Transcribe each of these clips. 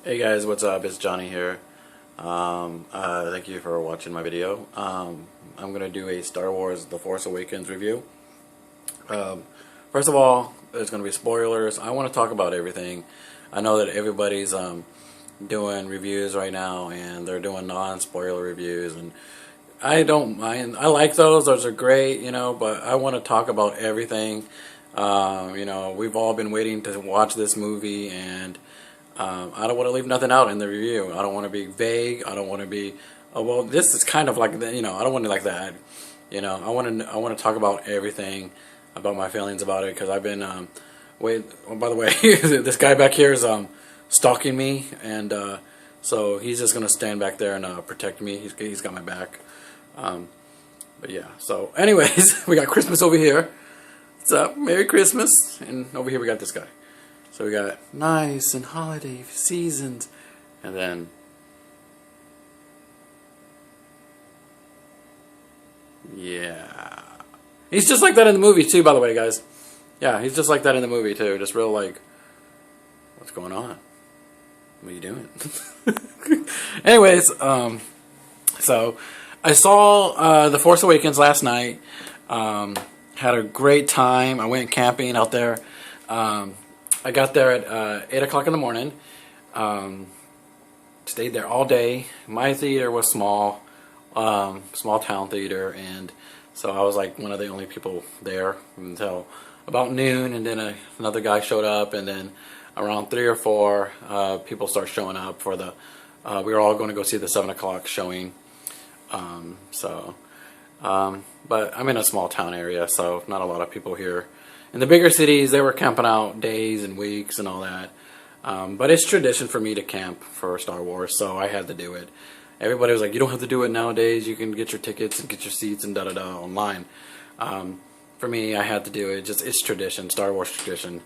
Hey guys, what's up? It's Johnny here. Thank you for watching my video. I'm gonna do a Star Wars The Force Awakens review. First of all, there's gonna be spoilers. I want to talk about everything. I know that everybody's doing reviews right now, and they're doing non-spoiler reviews, and I don't mind. I like those. Those are great, you know. But I want to talk about everything. You know, we've all been waiting to watch this movie, and I don't want to leave nothing out in the review. I don't want to be vague. I don't want to be, oh well, this is kind of like, you know, I don't want to like that. You know, I want to talk about everything, about my feelings about it, because I've been, oh, by the way, this guy back here is stalking me, and so he's just gonna stand back there and protect me. He's got my back. But yeah. So, anyways, we got Christmas over here. What's up? Merry Christmas. And over here we got this guy. So we got nice and holiday seasons, and then yeah, he's just like that in the movie too. By the way, guys, yeah, he's just like that in the movie too. Just real like, what's going on? What are you doing? Anyways, so I saw The Force Awakens last night. Had a great time. I went camping out there. I got there at 8 o'clock in the morning. Stayed there all day. My theater was small, small town theater, and so I was like one of the only people there until about noon, and then another guy showed up, and then around 3 or 4 people start showing up for the, we were all going to go see the 7 o'clock showing. But I'm in a small town area, so not a lot of people here. In the bigger cities, they were camping out days and weeks and all that. But it's tradition for me to camp for Star Wars, so I had to do it. Everybody was like, you don't have to do it nowadays. You can get your tickets and get your seats and da-da-da online. For me, I had to do it. It's tradition, Star Wars tradition.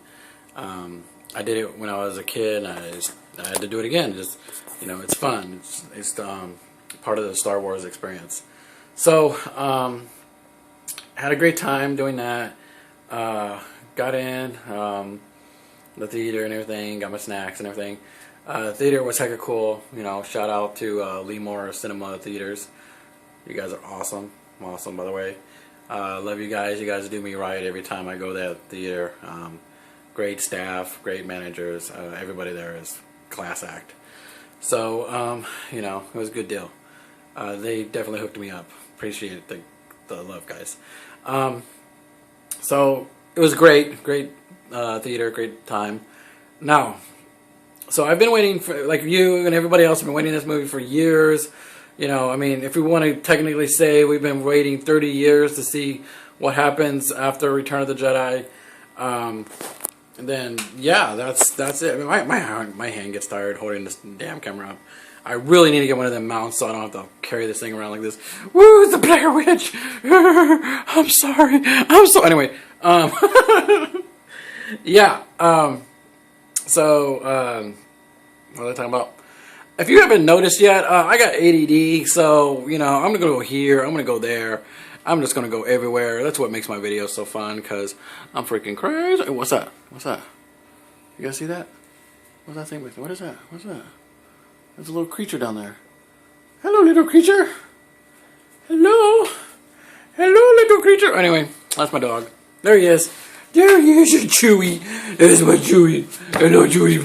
I did it when I was a kid, and I had to do it again. Just, you know, it's fun. It's part of the Star Wars experience. So, had a great time doing that. Got in the theater and everything, got my snacks and everything. The theater was hecka cool. You know, shout out to Leemore Cinema Theaters. You guys are awesome. Awesome, by the way. Love you guys. You guys do me right every time I go to that theater. Great staff, great managers. Everybody there is class act. So, you know, it was a good deal. They definitely hooked me up. Appreciate the love, guys. So it was great theater, great time. Now, so I've been waiting for, like you and everybody else, have been waiting this movie for years. You know, I mean, if we want to technically say we've been waiting 30 years to see what happens after Return of the Jedi, then yeah, that's it. I mean, my hand gets tired holding this damn camera up. I really need to get one of them mounts so I don't have to carry this thing around like this. Woo, the Blair Witch! I'm sorry. Anyway, yeah. So, what was I talking about? If you haven't noticed yet, I got ADD, so, you know, I'm going to go here, I'm going to go there. I'm just going to go everywhere. That's what makes my videos so fun, because I'm freaking crazy. What's that? What's that? You guys see that? What's that thing with me? What is that? What's that? There's a little creature down there. Hello, little creature. Hello. Hello, little creature. Anyway, that's my dog. There he is. There he is, Chewy. There's my Chewy. Hello, Chewy.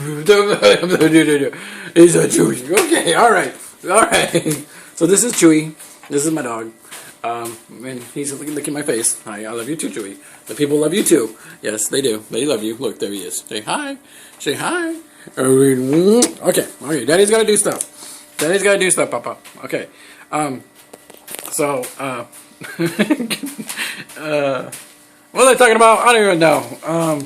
It's a Chewy. Okay, alright. Alright. So this is Chewy. This is my dog. And he's licking my face. Hi, I love you too, Chewy. The people love you too. Yes, they do. They love you. Look, there he is. Say hi. Say hi. Okay, Daddy's gotta do stuff. Daddy's gotta do stuff, Papa. Okay. So, what are they talking about? I don't even know.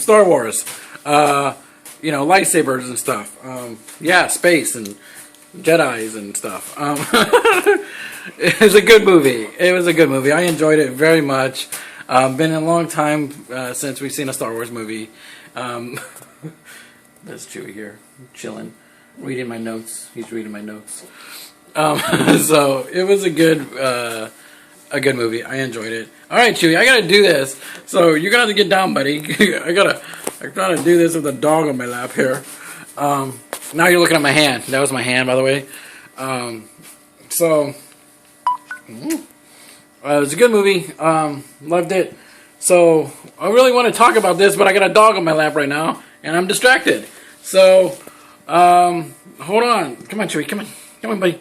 Star Wars. You know, lightsabers and stuff. Yeah, space and Jedis and stuff. It was a good movie. It was a good movie. I enjoyed it very much. Been a long time since we've seen a Star Wars movie. There's Chewy here, chilling, reading my notes. He's reading my notes. So it was a good movie. I enjoyed it. All right, Chewy, I gotta do this. So you're gonna have to get down, buddy. I'm trying to do this with a dog on my lap here. Now you're looking at my hand. That was my hand, by the way. So it was a good movie. Loved it. So I really want to talk about this, but I got a dog on my lap right now, and I'm distracted. So hold on. Come on, Chewy. Come on, buddy.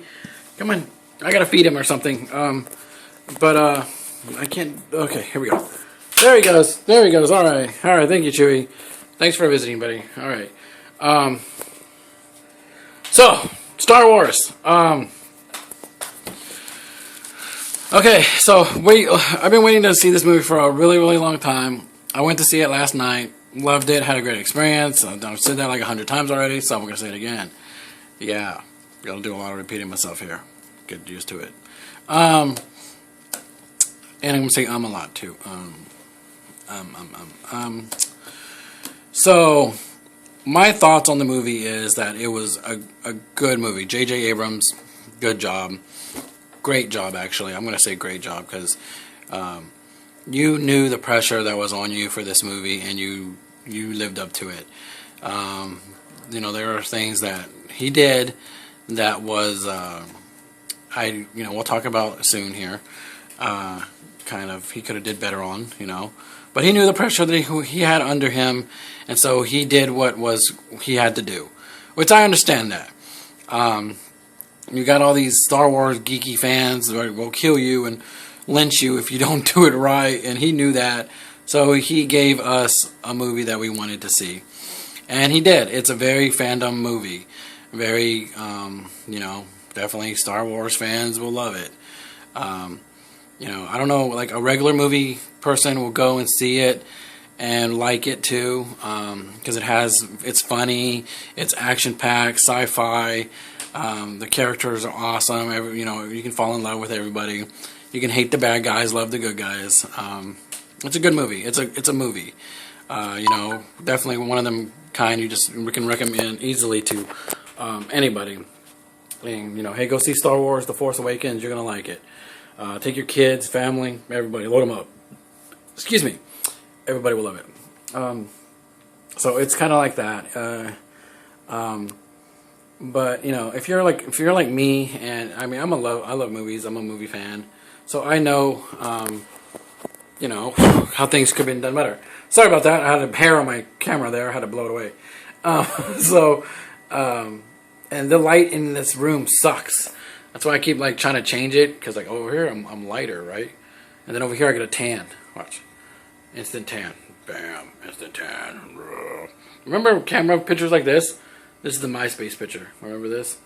Come on. I gotta feed him or something. But I can't. Okay, here we go. There he goes. There he goes. All right. Thank you, Chewy. Thanks for visiting, buddy. All right. So Star Wars. Okay, so I've been waiting to see this movie for a really, really long time. I went to see it last night. Loved it. Had a great experience. I've said that like 100 times already, so I'm going to say it again. Yeah, got to do a lot of repeating myself here. Get used to it. And I'm going to say a lot too. So my thoughts on the movie is that it was a good movie. J.J. Abrams, good job. Great job, actually. I'm going to say great job because you knew the pressure that was on you for this movie, and you lived up to it. There are things that he did that was we'll talk about soon here. He could have did better on, but he knew the pressure that he had under him, and so he did what he had to do, which I understand that. You got all these Star Wars geeky fans that will kill you and lynch you if you don't do it right, and he knew that. So he gave us a movie that we wanted to see. And he did. It's a very fandom movie. Very, definitely Star Wars fans will love it. I don't know, like a regular movie person will go and see it and like it too, because it's funny, it's action-packed, sci-fi. The characters are awesome. You can fall in love with everybody. You can hate the bad guys, love the good guys. It's a good movie. It's a movie. Definitely one of them kind we can recommend easily to anybody. And, hey, go see Star Wars: The Force Awakens. You're gonna like it. Take your kids, family, everybody, load them up. Excuse me. Everybody will love it. So it's kind of like that. But if you're like me, and I mean I love movies. I'm a movie fan, so I know how things could have been done better. Sorry about that. I had a hair on my camera there. I had to blow it away. And the light in this room sucks. That's why I keep trying to change it, because over here I'm lighter, right? And then over here I get a tan. Watch, instant tan. Bam, instant tan. Remember camera pictures like this? This is the MySpace picture. Remember this?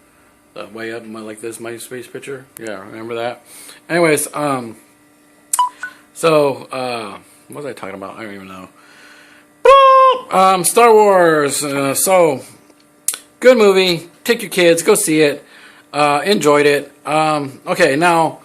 The way up like this MySpace picture? Yeah, remember that? Anyways, what was I talking about? I don't even know. Star Wars. So, good movie. Take your kids. Go see it. Enjoyed it. Okay, now,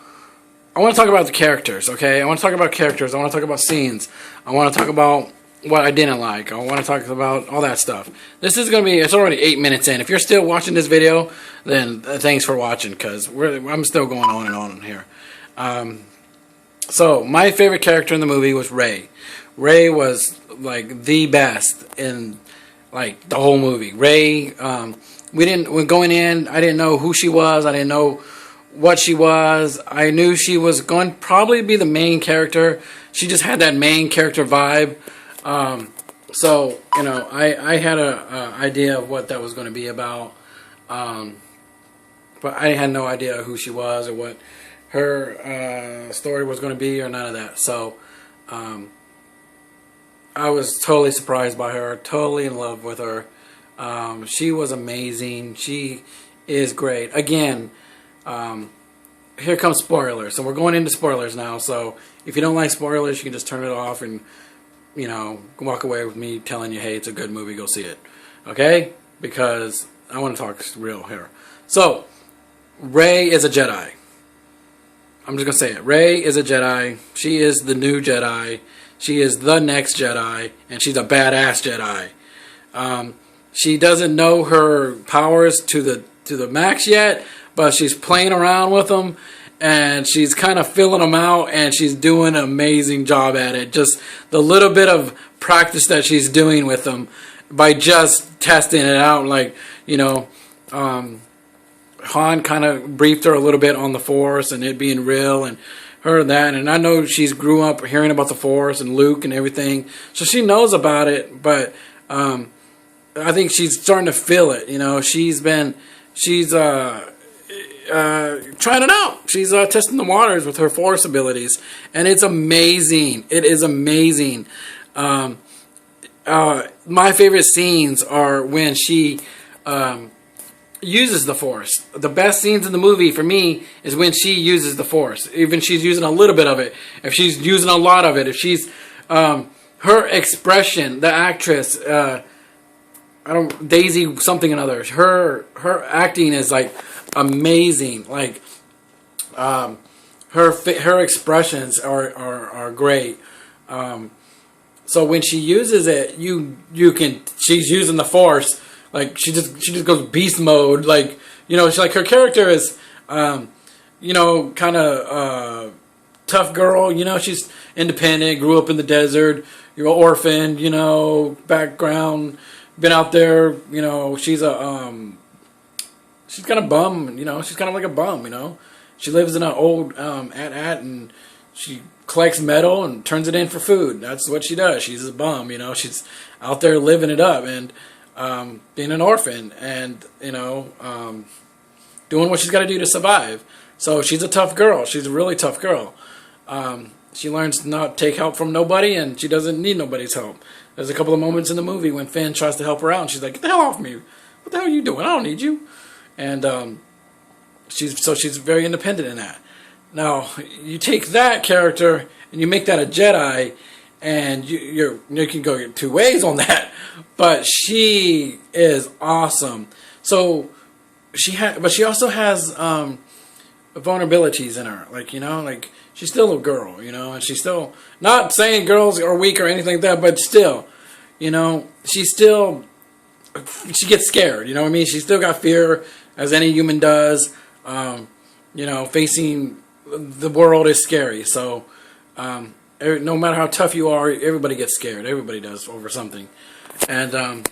I want to talk about the characters, okay? I want to talk about characters. I want to talk about scenes. I want to talk about what I didn't like. I want to talk about all that stuff. This is going to be, it's already 8 minutes in. If you're still watching this video, then thanks for watching, because I'm still going on and on here. So, my favorite character in the movie was Rey. Rey was, the best in, the whole movie. Rey, when going in, I didn't know who she was. I didn't know what she was. I knew she was going to probably be the main character. She just had that main character vibe. So, I had a idea of what that was going to be about, but I had no idea who she was or what her story was going to be or none of that. So, I was totally surprised by her, totally in love with her. She was amazing. She is great. Again, here comes spoilers. So we're going into spoilers now. So if you don't like spoilers, you can just turn it off and walk away with me telling you, hey, it's a good movie, go see it. Okay? Because I want to talk real here. So, Rey is a Jedi. I'm just going to say it. Rey is a Jedi. She is the new Jedi. She is the next Jedi. And she's a badass Jedi. She doesn't know her powers to the max yet, but she's playing around with them. And she's kind of filling them out, and she's doing an amazing job at it. Just the little bit of practice that she's doing with them by just testing it out. Han kind of briefed her a little bit on the Force and it being real and her and that. And I know she's grew up hearing about the Force and Luke and everything, so she knows about it. But I think she's starting to feel it. She's trying it out. She's testing the waters with her Force abilities, and it's amazing. It is amazing. My favorite scenes are when she uses the Force. The best scenes in the movie for me is when she uses the Force. Even she's using a little bit of it. If she's using a lot of it. If she's her expression, the actress, Daisy something and others. Her acting is like amazing. Like her expressions are great. So when she uses it, she's using the Force. Like she just goes beast mode. Like she's like, her character is kind of tough girl. She's independent, grew up in the desert. You're orphaned. Background, been out there. She's kind of bum. She's kind of like a bum. She lives in an old at and she collects metal and turns it in for food. That's what she does. She's a bum. She's out there living it up and being an orphan and doing what she's got to do to survive. So she's a tough girl. She's a really tough girl. She learns to not take help from nobody, and she doesn't need nobody's help. There's a couple of moments in the movie when Finn tries to help her out, and she's like, "Get the hell off me! What the hell are you doing? I don't need you." And she's very independent in that. Now you take that character and you make that a Jedi, and you can go two ways on that. But she is awesome. So but she also has vulnerabilities in her. Like she's still a girl, and she's still, not saying girls are weak or anything like that, but still, she gets scared. You know what I mean? She's still got fear, as any human does. Facing the world is scary. So no matter how tough you are, everybody gets scared. Everybody does over something. And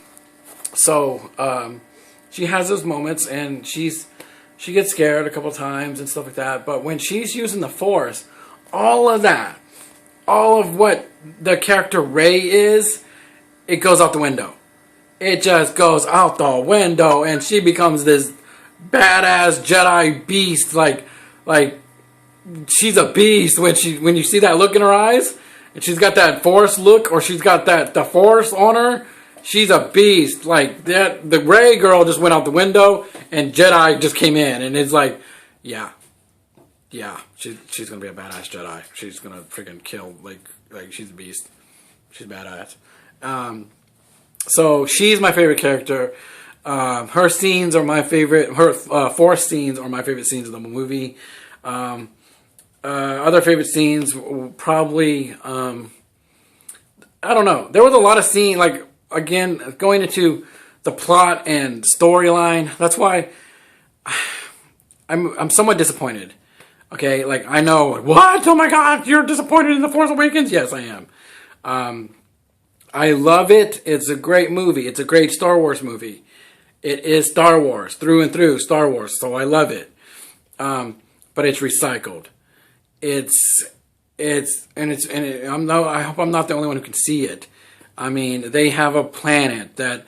she has those moments, and she gets scared a couple times and stuff like that. But when she's using the Force, all of what the character Rey is, it goes out the window. It just goes out the window, and she becomes this badass Jedi beast. Like she's a beast when you see that look in her eyes, and she's got that Force look, or she's got the Force on her. She's a beast. Like that, the Rey girl just went out the window, and Jedi just came in, and it's like, yeah, she's gonna be a badass Jedi. She's gonna freaking kill. Like she's a beast. She's badass. So she's my favorite character. Her scenes are my favorite. Her Force scenes are my favorite scenes of the movie. Other favorite scenes, probably, I don't know. There was a lot of scenes, like, again, going into the plot and storyline. That's why I'm somewhat disappointed. Okay, like, I know, what? Oh my God, you're disappointed in The Force Awakens? Yes, I am. I love it. It's a great movie. It's a great Star Wars movie. It is Star Wars, through and through Star Wars, so I love it. But it's recycled. I hope I'm not the only one who can see it. I mean, they have a planet that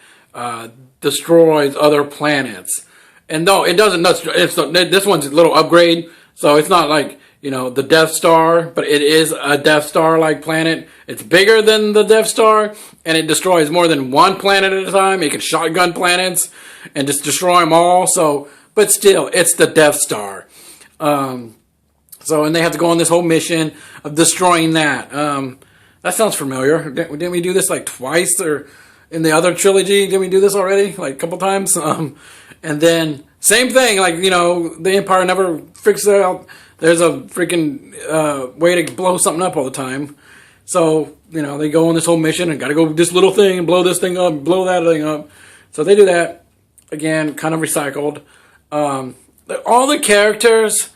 destroys other planets, and no, it doesn't. This one's a little upgrade, so it's not like the Death Star, but it is a Death Star-like planet. It's bigger than the Death Star, and it destroys more than one planet at a time. It can shotgun planets and just destroy them all. So, but still, it's the Death Star. And they have to go on this whole mission of destroying that. That sounds familiar. Didn't we do this like twice, or in the other trilogy? Didn't we do this already, like a couple times? And then same thing, like the Empire never figures it out. There's a freaking way to blow something up all the time. So they go on this whole mission and got to go this little thing and blow this thing up, blow that thing up. So they do that again, kind of recycled. All the characters.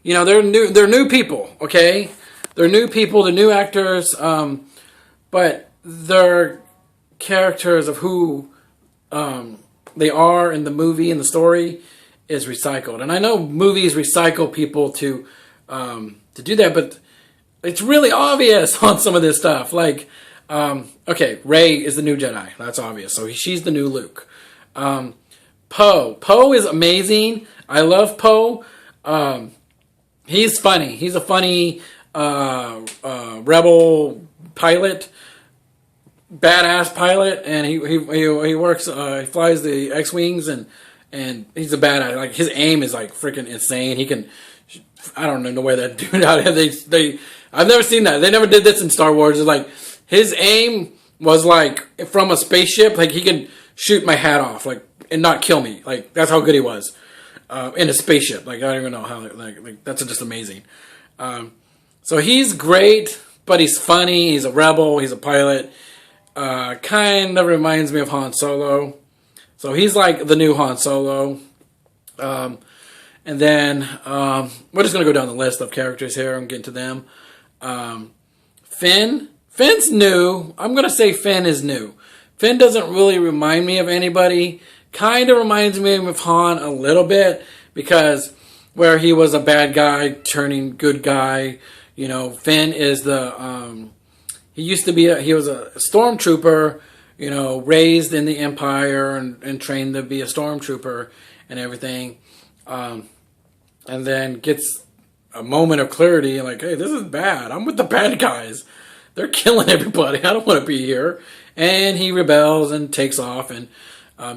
They're new people, okay? They're new people, they're new actors, but they're characters of who they are in the movie and the story is recycled. And I know movies recycle people to do that, but it's really obvious on some of this stuff. Like, okay, Rey is the new Jedi. That's obvious. So she's the new Luke. Poe. Poe is amazing. I love Poe. He's funny. He's a funny rebel pilot, badass pilot, and he works. He flies the X-wings, and he's a badass. Like, his aim is like freaking insane. He can. I don't know where that dude out. I've never seen that. They never did this in Star Wars. It's like his aim was like from a spaceship. Like, he can shoot my hat off, like, and not kill me. Like, that's how good he was in a spaceship. Like, I don't even know how. Like that's just amazing. So he's great, but he's funny. He's a rebel. He's a pilot. Kind of reminds me of Han Solo. So he's like the new Han Solo. And then we're just going to go down the list of characters here. I'm getting to them. Finn. Finn's new. I'm going to say Finn is new. Finn doesn't really remind me of anybody. Kind of reminds me of Han a little bit, because where he was a bad guy turning good guy. You know, Finn is the... he used to be... he was a stormtrooper, you know, raised in the Empire and trained to be a stormtrooper and everything. And then gets a moment of clarity, like, hey, this is bad. I'm with the bad guys. They're killing everybody. I don't want to be here. And he rebels and takes off and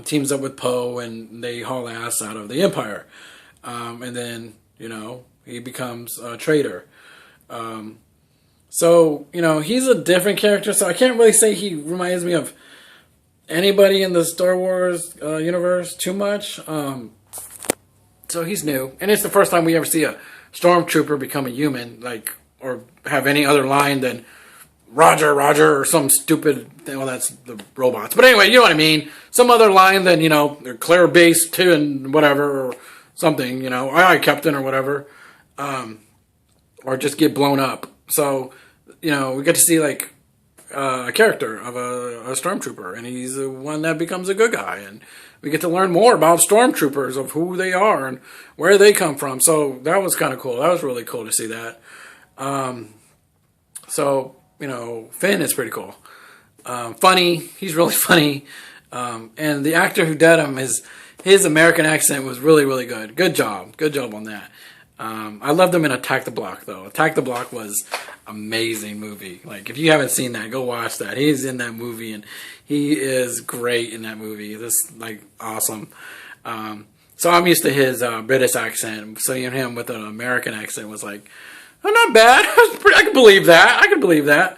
teams up with Poe, and they haul ass out of the Empire. And then, you know, he becomes a traitor. So, you know, he's a different character, so I can't really say he reminds me of anybody in the Star Wars universe too much. So he's new. And it's the first time we ever see a stormtrooper become a human, like, or have any other line than Roger, Roger, or some stupid, well, that's the robots. But anyway, you know what I mean. Some other line than, you know, they're Claire Base 2 and whatever, or something, you know, aye, aye, Captain, or whatever. Or just get blown up. So, you know, we get to see, like, a character of a stormtrooper, and he's the one that becomes a good guy, and we get to learn more about stormtroopers, of who they are and where they come from. So that was kind of cool. That was really cool to see that. So, you know, Finn is pretty cool. Funny. He's really funny. And the actor who did him, his American accent was really, really good. Good job. Good job on that. I loved him in Attack the Block, though. Attack the Block was amazing movie. Like, if you haven't seen that, go watch that. He's in that movie, and he is great in that movie. This, like, awesome. So I'm used to his British accent. Seeing him with an American accent was like, oh, not bad. I can believe that. I can believe that.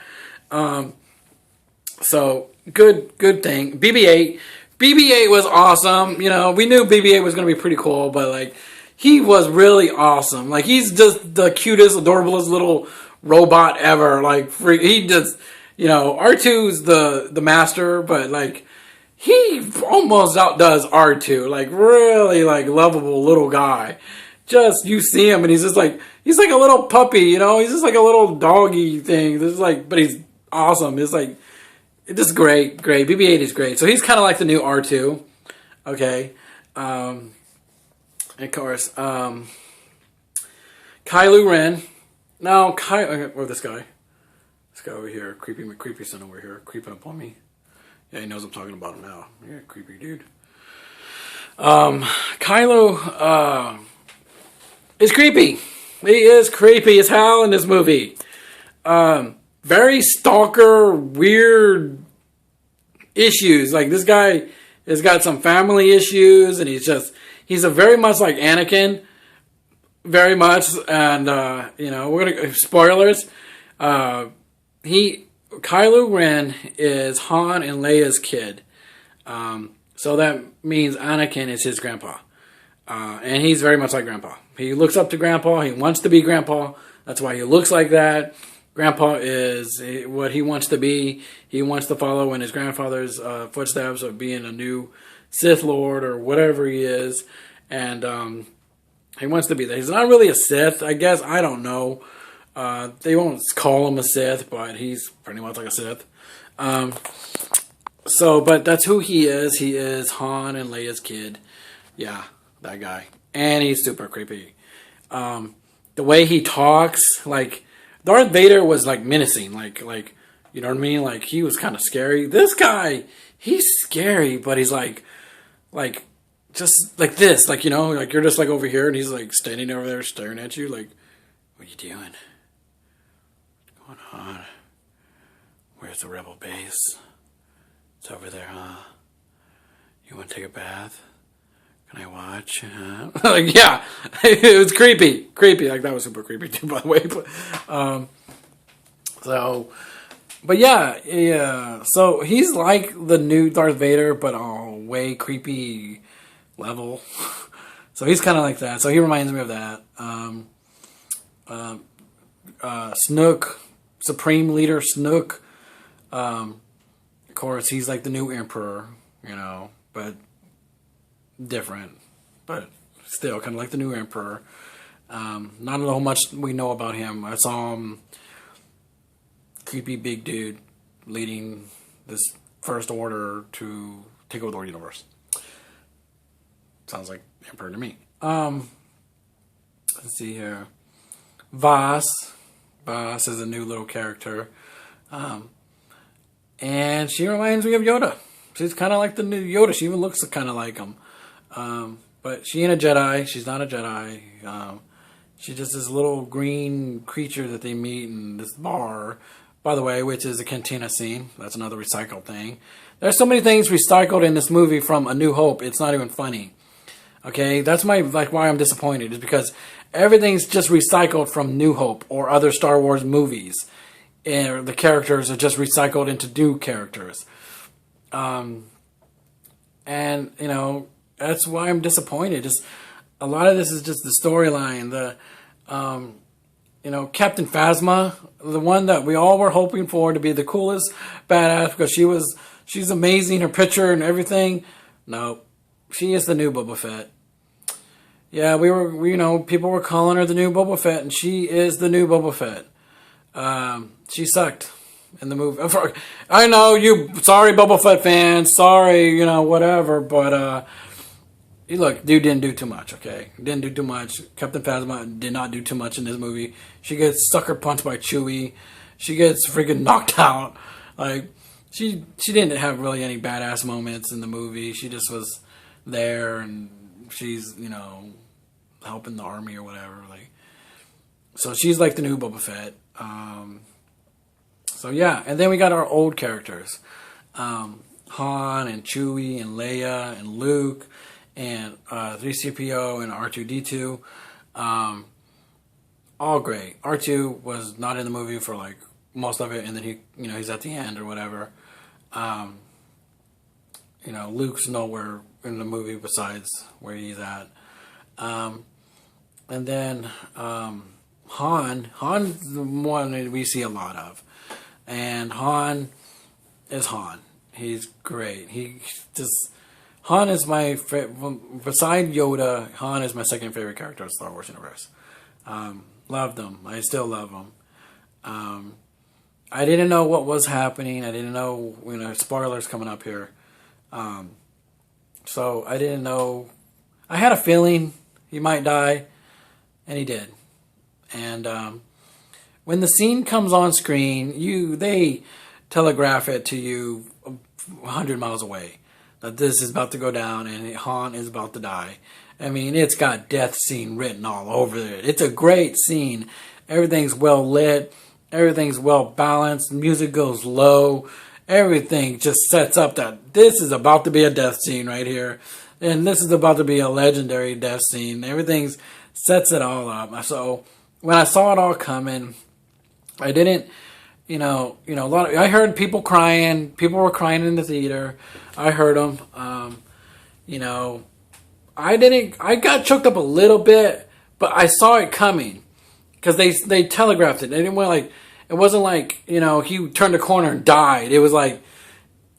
So good thing. BB-8. BB-8 was awesome. You know, we knew BB-8 was going to be pretty cool, but, like, he was really awesome. Like, he's just the cutest, adorablest little robot ever. Like, he just, you know, R2's the master, but, like, he almost outdoes R2. Like, really, like, lovable little guy. Just, you see him, and he's just like, he's like a little puppy, you know? He's just like a little doggy thing. This is like, but he's awesome. It's like, it's just great. BB-8 is great. So he's kind of like the new R2. Okay. Of course, Kylo Ren. Now, this guy over here, creepy son over here, creeping up on me. Yeah, he knows I'm talking about him now. Yeah, creepy dude. Kylo is creepy. He is creepy as hell in this movie. Very stalker, weird issues. Like, this guy has got some family issues, and he's a very much like Anakin, very much, and you know, we're gonna spoilers. Kylo Ren is Han and Leia's kid, so that means Anakin is his grandpa, and he's very much like Grandpa. He looks up to Grandpa. He wants to be Grandpa. That's why he looks like that. Grandpa is what he wants to be. He wants to follow in his grandfather's footsteps of being a new Sith Lord or whatever he is. And he wants to be that. He's not really a Sith, I guess. I don't know. They won't call him a Sith, but he's pretty much like a Sith. So, but that's who he is. He is Han and Leia's kid. Yeah, that guy. And he's super creepy. The way he talks, like, Darth Vader was, like, menacing. Like, you know what I mean? Like, he was kind of scary. This guy, he's scary, but he's just like this. Like, you know, like, you're just, like, over here, and he's, like, standing over there staring at you. Like, what are you doing? What's going on? Where's the rebel base? It's over there, huh? You want to take a bath? Can I watch? Like, yeah, it was creepy. Like, that was super creepy too, by the way. But yeah. So he's like the new Darth Vader, but on way creepy level. So he's kind of like that. So he reminds me of that. Snook, Supreme Leader Snook. Of course, he's like the new Emperor, you know, but different, but still kind of like the new Emperor. Not how much we know about him. I saw him, creepy big dude, leading this First Order to take over the universe. Sounds like Emperor to me. Let's see here. Voss is a new little character. And she reminds me of Yoda. She's kind of like the new Yoda. She even looks kind of like him. But she ain't a Jedi. She's not a Jedi. She's just this little green creature that they meet in this bar, by the way, which is a cantina scene. That's another recycled thing. There's so many things recycled in this movie from A New Hope. It's not even funny. Okay, that's why I'm disappointed, is because everything's just recycled from New Hope or other Star Wars movies. And the characters are just recycled into new characters. And, you know, that's why I'm disappointed. Just a lot of this is just the storyline. You know, Captain Phasma, the one that we all were hoping for to be the coolest badass because she's amazing, her picture and everything. No, she is the new Boba Fett. Yeah, you know, people were calling her the new Boba Fett, and she is the new Boba Fett. She sucked in the movie. I know sorry Boba Fett fans, sorry, you know, whatever, but, look, dude didn't do too much, okay? Didn't do too much. Captain Phasma did not do too much in this movie. She gets sucker punched by Chewie. She gets freaking knocked out. Like, she didn't have really any badass moments in the movie. She just was there, and she's, you know, helping the army or whatever. Like, so she's like the new Boba Fett. So yeah, and then we got our old characters. Han and Chewie and Leia and Luke and 3CPO and R2-D2. All great. R2 was not in the movie for like most of it, and then he's at the end or whatever. You know, Luke's nowhere in the movie besides where he's at. And then Han's the one that we see a lot of. And Han is Han. He's great. Han is my beside Yoda, Han is my second favorite character in the Star Wars universe. Loved him. I still love him. I didn't know what was happening. I didn't know, you know, spoilers coming up here. So I didn't know. I had a feeling he might die, and he did. And when the scene comes on screen, they telegraph it to you 100 miles away that this is about to go down and Han is about to die. I mean, it's got death scene written all over it. It's a great scene. Everything's well lit. Everything's well balanced. Music goes low. Everything just sets up that this is about to be a death scene right here. And this is about to be a legendary death scene. Everything sets it all up. So when I saw it all coming, I didn't, I heard people crying. People were crying in the theater. I heard them. I got choked up a little bit, but I saw it coming because they telegraphed it. They didn't want it wasn't like, he turned a corner and died. It was like,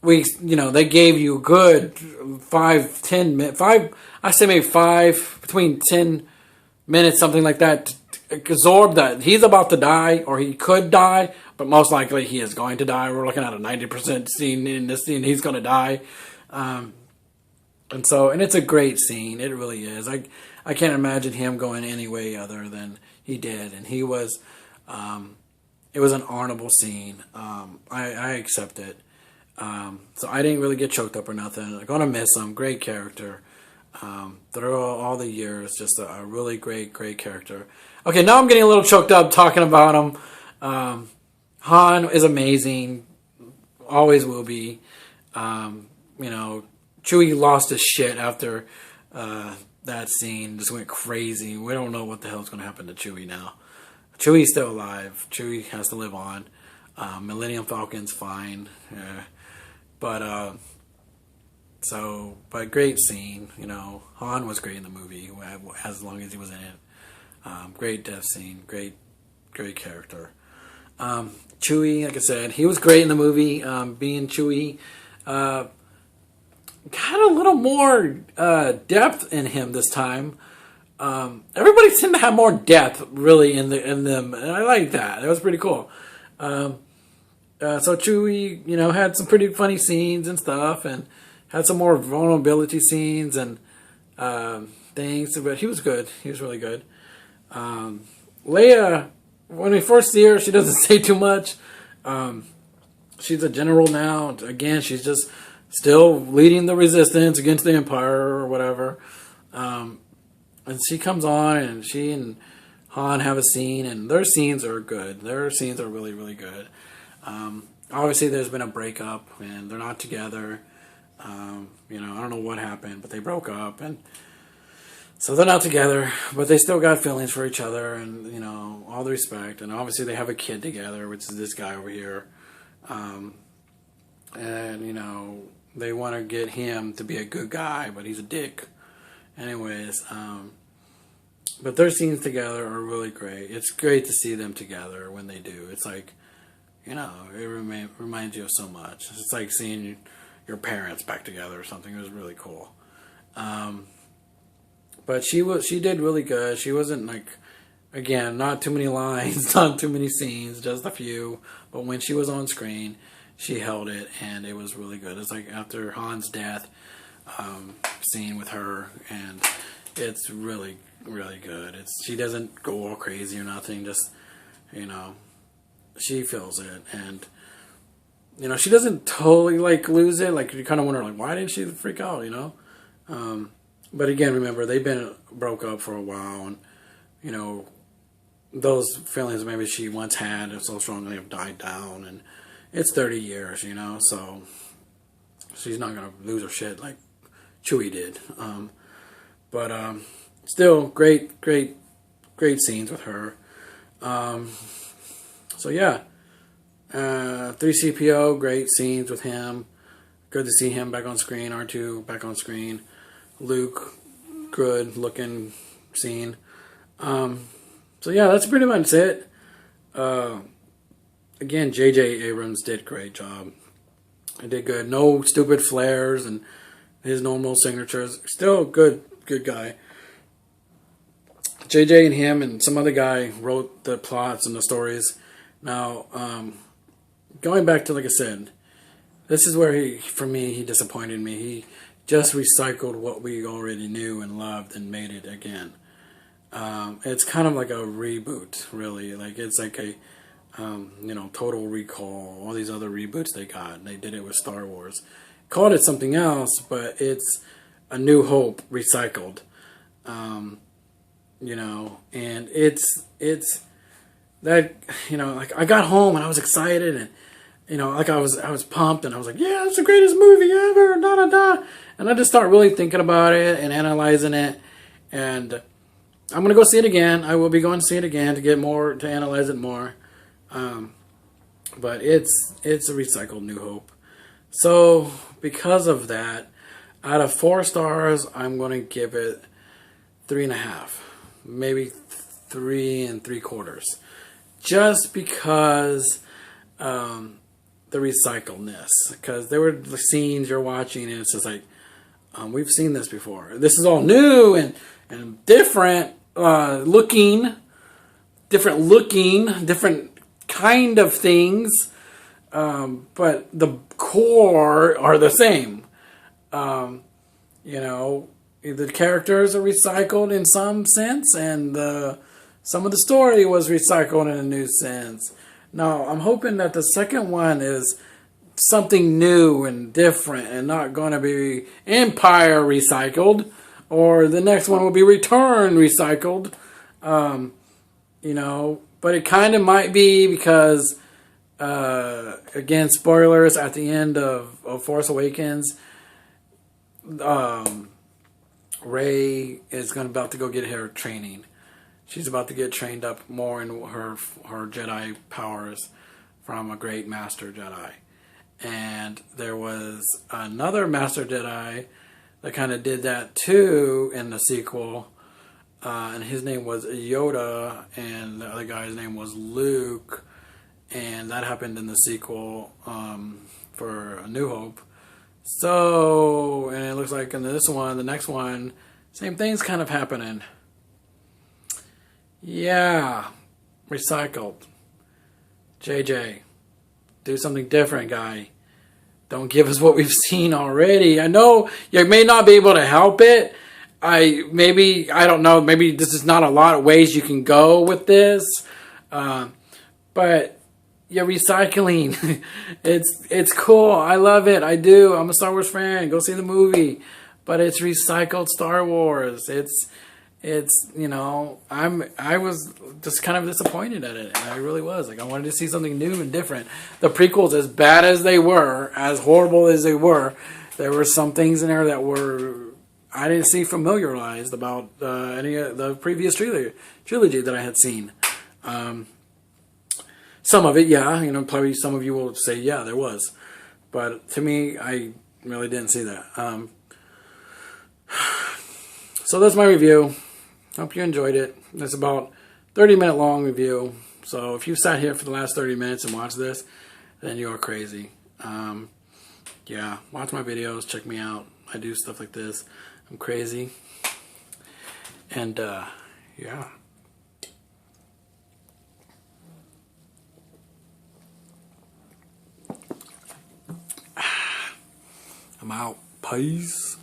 they gave you a good 5, 10 minutes, I say maybe 5, between 10 minutes, something like that, absorbed that he's about to die, or he could die, but most likely he is going to die. We're looking at a 90% scene in this scene. He's going to die. And it's a great scene. It really is. I can't imagine him going any way other than he did. And he was, it was an honorable scene. I accept it. So I didn't really get choked up or nothing. I'm going to miss him. Great character. Through all the years, just a really great character. Okay, now I'm getting a little choked up talking about him. Han is amazing. Always will be. Chewie lost his shit after that scene. Just went crazy. We don't know what the hell's going to happen to Chewie now. Chewie's still alive. Chewie has to live on. Millennium Falcon's fine. But great scene. Han was great in the movie as long as he was in it. Great death scene. Great character. Chewie, like I said, he was great in the movie. Being Chewie, got a little more depth in him this time. Everybody seemed to have more depth, really, in them, and I like that. It was pretty cool. So Chewie, had some pretty funny scenes and stuff, and had some more vulnerability scenes and things. But he was good. He was really good. Leia, when we first see her, she doesn't say too much. She's a general now. Again, she's just still leading the resistance against the Empire or whatever. And she comes on, and she and Han have a scene, and their scenes are good. Their scenes are really, really good. Obviously, there's been a breakup, and they're not together. I don't know what happened, but they broke up, and so they're not together, but they still got feelings for each other, and, all the respect. And obviously, they have a kid together, which is this guy over here. They want to get him to be a good guy, but he's a dick. Anyways, but their scenes together are really great. It's great to see them together when they do. It's like, it reminds you of so much. It's like seeing your parents back together or something. It was really cool. But she did really good. She wasn't again, not too many lines, not too many scenes, just a few. But when she was on screen, she held it, and it was really good. It's like after Han's death, scene with her, and it's really, really good. She doesn't go all crazy or nothing. Just, she feels it, and she doesn't totally lose it. You kind of wonder why didn't she freak out? But again, remember, they've been broke up for a while, and those feelings maybe she once had so strongly have died down, and it's 30 years, so she's not gonna lose her shit like Chewie did. But still great scenes with her. So yeah, 3CPO, great scenes with him. Good to see him back on screen. R2 back on screen. Luke, good looking scene. So yeah, that's pretty much it. Again, J.J. Abrams did a great job. He did good. No stupid flares and his normal signatures. Still good guy. J.J. and him and some other guy wrote the plots and the stories. Now, going back to, like I said, this is where he disappointed me. He just recycled what we already knew and loved and made it again. It's kind of like a reboot, really. It's like a Total Recall, all these other reboots they got, and they did it with Star Wars. Called it something else, but it's A New Hope recycled. And it's that, I got home and I was excited, and I was pumped, and I was like, yeah, it's the greatest movie ever, da da da. And I just start really thinking about it and analyzing it, and I'm gonna go see it again. I will be going to see it again to analyze it more. But it's a recycled New Hope. So because of that, out of 4 stars, I'm going to give it 3.5, maybe 3 3/4, just because the recycledness. Because there were the scenes you're watching, and it's just like, we've seen this before. This is all new and different looking. different looking, different kind of things, but the core are the same. You know, the characters are recycled in some sense, and some of the story was recycled in a new sense. Now, I'm hoping that the second one is something new and different and not going to be Empire recycled, or the next one will be Return recycled. You know, but it kind of might be because, again, spoilers at the end of Force Awakens, Rey is about to go get her training. She's about to get trained up more in her Jedi powers from a great Master Jedi. And there was another Master Jedi that kind of did that too in the sequel. And his name was Yoda, and the other guy's name was Luke. And that happened in the sequel for A New Hope. So, and it looks like in this one, the next one, same thing's kind of happening. Yeah, recycled. JJ, do something different, guy. Don't give us what we've seen already. I know you may not be able to help it. I don't know, maybe this is not a lot of ways you can go with this. But yeah, recycling. It's cool. I love it. I do. I'm a Star Wars fan. Go see the movie. But it's recycled Star Wars. It's you know, I was just kind of disappointed at it. I really was. Like, I wanted to see something new and different. The prequels, as bad as they were, as horrible as they were, there were some things in there that were I didn't see familiarized about any of the previous trilogy that I had seen. Some of it, yeah, you know, probably some of you will say, yeah, there was. But to me, I really didn't see that. So that's my review. Hope you enjoyed it. It's about 30-minute long review. So if you sat here for the last 30 minutes and watched this, then you're crazy. Yeah, watch my videos. Check me out. I do stuff like this. I'm crazy. And, yeah. I'm out. Peace.